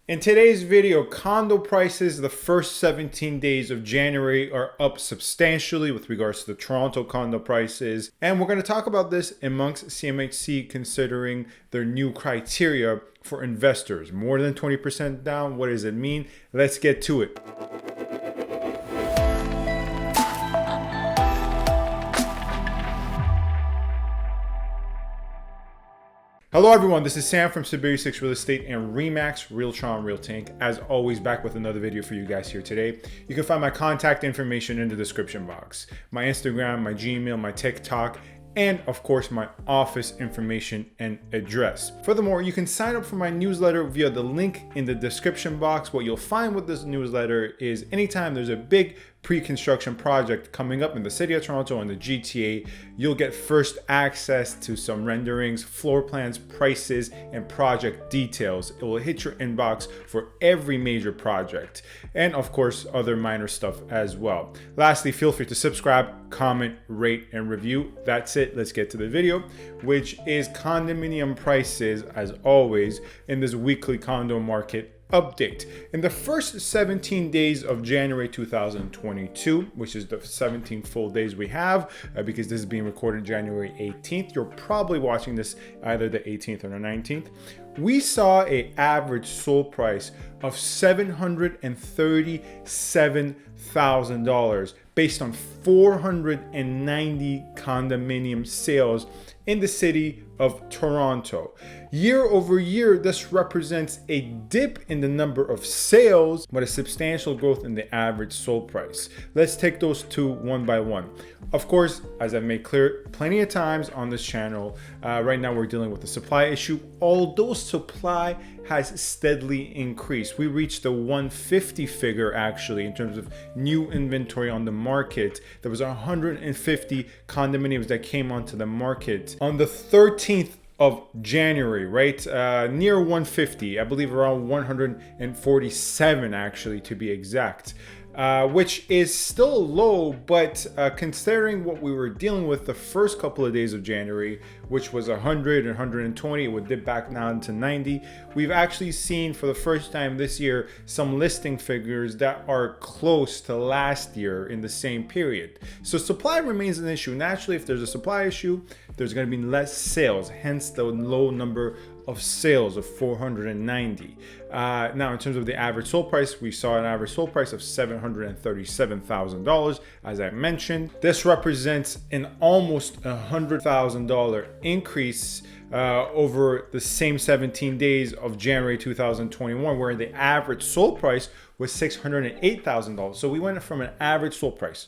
In today's video, condo prices the first 17 days of January are up substantially with regards to the Toronto condo prices. And we're going to talk about this amongst CMHC considering their new criteria for investors. More than 20% down, what does it mean? Let's get to it. Hello everyone, this is Sam from SaberiSixRealEstate and Remax Realtron Realty. As always, back with another video for you guys here today. You can find my contact information in the description box. My Instagram, my Gmail, my TikTok, and of course my office information and address. Furthermore, you can sign up for my newsletter via the link in the description box. What you'll find with this newsletter is anytime there's a big pre-construction project coming up in the city of Toronto and the GTA, you'll get first access to some renderings, floor plans, prices, and project details. It will hit your inbox for every major project and of course other minor stuff as well. Lastly, feel free to subscribe, comment, rate, and review. That's it. Let's get to the video, which is condominium prices as always in this weekly condo market update. In the first 17 days of January 2022, which is the 17 full days we have, because this is being recorded January 18th, you're probably watching this either the 18th or the 19th, we saw an average sold price of $737,000 based on 490 condominium sales in the city of Toronto. Year over year, this represents a dip in the number of sales, but a substantial growth in the average sold price. Let's take those two one by one. Of course, as I've made clear plenty of times on this channel, right now we're dealing with a supply issue. Although supply has steadily increased, we reached the 150 figure actually in terms of new inventory on the market. There was 150 condominiums that came onto the market on the 13th of January, right? Near 150, I believe around 147 actually to be exact. Which is still low, but considering what we were dealing with the first couple of days of January, which was 100 and 120, it would dip back down to 90. We've actually seen for the first time this year some listing figures that are close to last year in the same period. So supply remains an issue. Naturally, if there's a supply issue, there's going to be less sales, hence the low number of sales of 490. Now, in terms of the average sold price, we saw an average sold price of $737,000. As I mentioned, this represents an almost $100,000 increase over the same 17 days of January 2021, where the average sold price was $608,000. So we went from an average sold price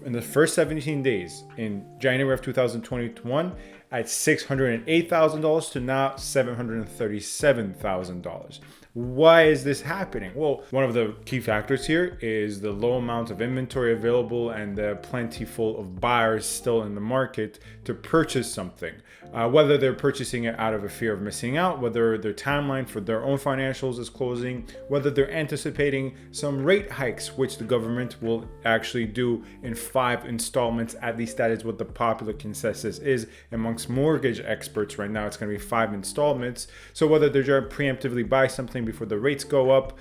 in the first 17 days in January of 2021 at $608,000 to now $737,000. Why is this happening? Well, one of the key factors here is the low amount of inventory available and the plentiful of buyers still in the market to purchase something. Whether they're purchasing it out of a fear of missing out, whether their timeline for their own financials is closing, whether they're anticipating some rate hikes, which the government will actually do in 5 installments. At least that is what the popular consensus is amongst mortgage experts right now. It's going to be 5 installments. So whether they're trying to preemptively buy something before the rates go up,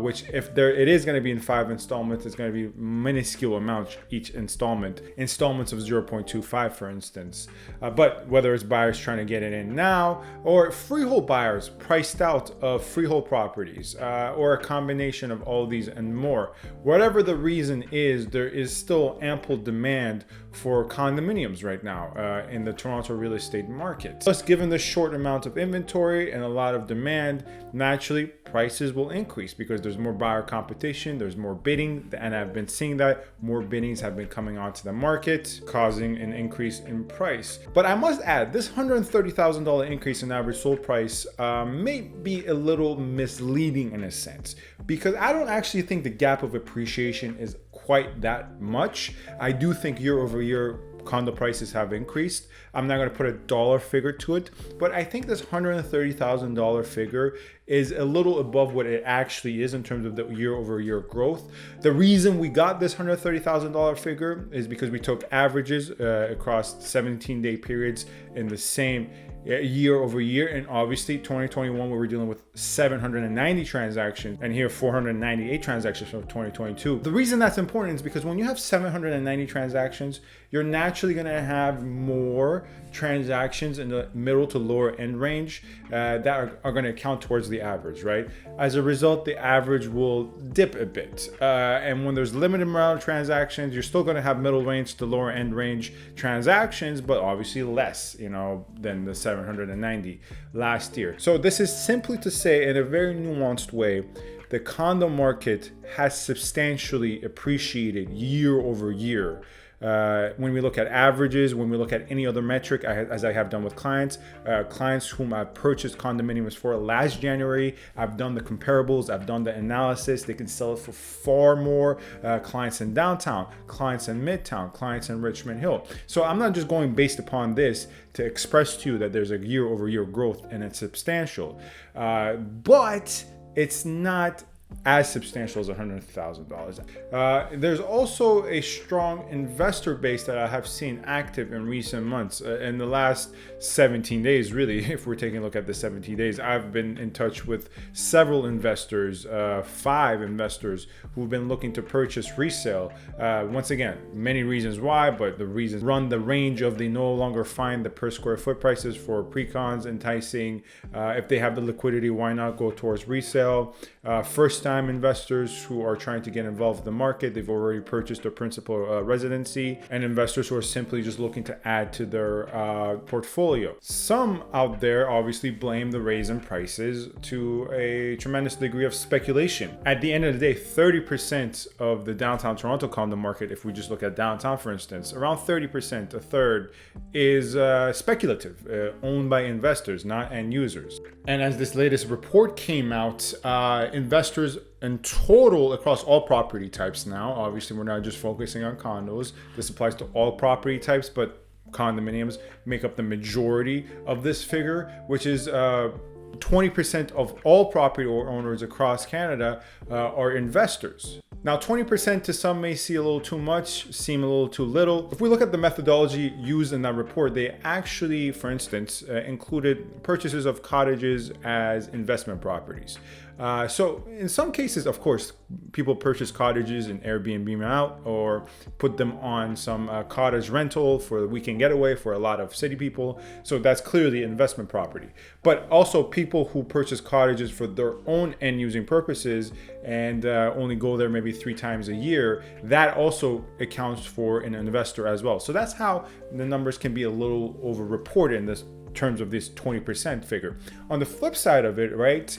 which if it is going to be in 5 installments, it's going to be minuscule amounts each installments of 0.25 for instance. But whether it's buyers trying to get it in now or freehold buyers priced out of freehold properties, or a combination of all these and more, whatever the reason is, there is still ample demand for condominiums right now in the Toronto real estate market. Plus, given the short amount of inventory and a lot of demand, naturally prices will increase because there's more buyer competition, there's more bidding, and I've been seeing that more biddings have been coming onto the market, causing an increase in price. But I must add, this $130,000 increase in average sold price may be a little misleading in a sense, because I don't actually think the gap of appreciation is quite that much. I do think year over year condo prices have increased. I'm not going to put a dollar figure to it, but I think this $130,000 figure is a little above what it actually is in terms of the year-over-year growth. The reason we got this $130,000 figure is because we took averages across 17-day periods in the same year over year, and obviously 2021 we were dealing with 790 transactions, and here 498 transactions from 2022. The reason that's important is because when you have 790 transactions, you're naturally going to have more transactions in the middle to lower end range that are going to count towards the average, right? As a result, the average will dip a bit, and when there's limited amount of transactions, you're still going to have middle range to lower end range transactions, but obviously less, than the 790 last year. So this is simply to say, in a very nuanced way, the condo market has substantially appreciated year over year. When we look at averages, when we look at any other metric, as I have done with clients whom I've purchased condominiums for last January, I've done the comparables, I've done the analysis. They can sell it for far more. Clients in downtown, clients in midtown, clients in Richmond Hill. So I'm not just going based upon this to express to you that there's a year over year growth and it's substantial, but it's not as substantial as $100,000. There's also a strong investor base that I have seen active in recent months. In the last 17 days, really, if we're taking a look at the 17 days, I've been in touch with several investors, 5 investors who've been looking to purchase resale. Once again, many reasons why, but the reasons run the range of they no longer find the per square foot prices for PreCons enticing. If they have the liquidity, why not go towards resale? First-time investors who are trying to get involved in the market, they've already purchased their principal residency, and investors who are simply just looking to add to their portfolio. Some out there obviously blame the raise in prices to a tremendous degree of speculation. At the end of the day, 30% of the downtown Toronto condo market, if we just look at downtown for instance, around 30%, a third, is speculative, owned by investors, not end users. And as this latest report came out, investors in total across all property types now, obviously we're not just focusing on condos, this applies to all property types, but condominiums make up the majority of this figure, which is 20% of all property owners across Canada are investors. Now, 20% to some may see a little too much, seem a little too little. If we look at the methodology used in that report, they actually, for instance, included purchases of cottages as investment properties. So in some cases, of course, people purchase cottages and Airbnb them out or put them on some cottage rental for the weekend getaway for a lot of city people. So that's clearly investment property. But also people who purchase cottages for their own end using purposes and only go there maybe 3 times a year, that also accounts for an investor as well. So that's how the numbers can be a little over-reported in this terms of this 20% figure. On the flip side of it, right,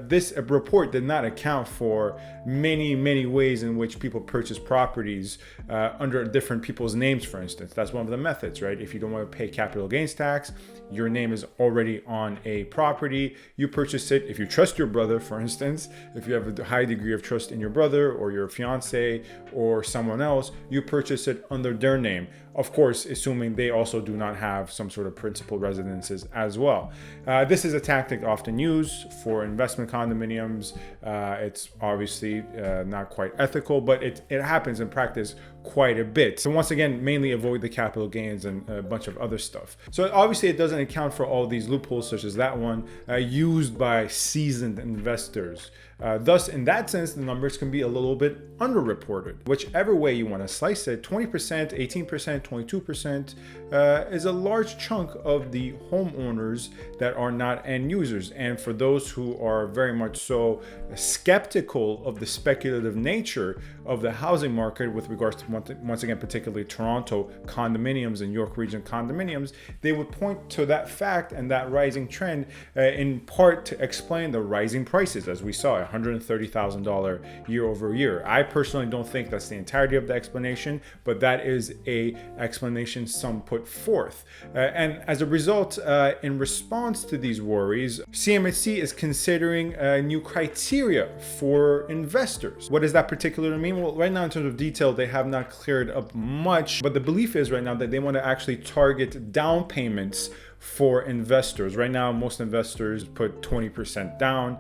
this report did not account for many ways in which people purchase properties under different people's names, for instance. That's one of the methods, right? If you don't want to pay capital gains tax, your name is already on a property, you purchase it. If you trust your brother, for instance, if you have a high degree of trust in your brother or your fiance or someone else, you purchase it under their name. Of course, assuming they also do not have some sort of principal residences as well. This is a tactic often used for investment condominiums. It's obviously not quite ethical, but it happens in practice quite a bit. So once again, mainly avoid the capital gains and a bunch of other stuff. So obviously it doesn't account for all these loopholes such as that one used by seasoned investors. Thus, in that sense, the numbers can be a little bit underreported. Whichever way you want to slice it, 20%, 18%, 22% is a large chunk of the homeowners that are not end users. And for those who are very much so skeptical of the speculative nature of the housing market with regards to, once again, particularly Toronto condominiums and York Region condominiums, they would point to that fact and that rising trend in part to explain the rising prices, as we saw, $130,000 year over year. I personally don't think that's the entirety of the explanation, but that is a explanation some put forth. And as a result, in response to these worries, CMHC is considering new criteria for investors. What does that particularly mean? Well, right now in terms of detail, they have not cleared up much, but the belief is right now that they want to actually target down payments for investors. Right now, most investors put 20% down,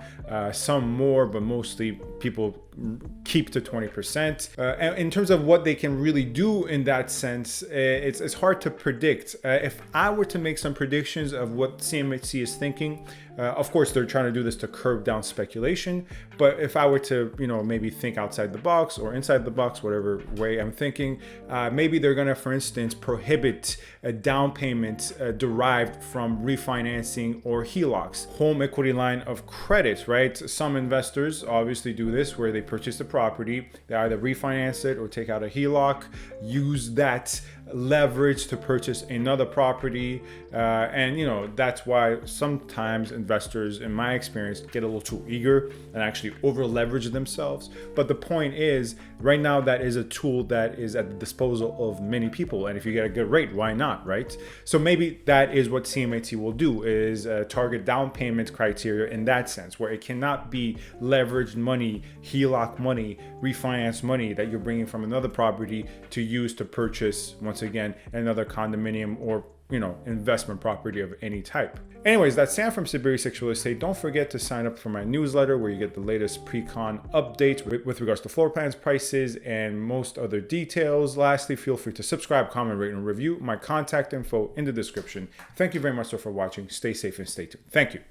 some more, but mostly people keep to 20%. And in terms of what they can really do in that sense, it's hard to predict. If I were to make some predictions of what CMHC is thinking, of course, they're trying to do this to curb down speculation. But if I were to, maybe think outside the box or inside the box, whatever way I'm thinking, maybe they're going to, for instance, prohibit a down payment derived from refinancing or HELOCs, home equity line of credit, right? Some investors obviously do this where they purchase the property, they either refinance it or take out a HELOC, use that leverage to purchase another property, and that's why sometimes investors, in my experience, get a little too eager and actually over leverage themselves. But the point is, right now, that is a tool that is at the disposal of many people, and if you get a good rate, why not, right? So maybe that is what CMHC will do, is target down payment criteria in that sense, where it cannot be leveraged money, HELOC money, refinance money that you're bringing from another property to use to purchase, once again, another condominium or investment property of any type. Anyways, that's Sam from SaberiSixRealEstate. Don't forget to sign up for my newsletter where you get the latest pre-con updates with regards to floor plans, prices, and most other details. Lastly, feel free to subscribe, comment, rate, and review. My contact info in the description. Thank you very much for watching. Stay safe and stay tuned. Thank you.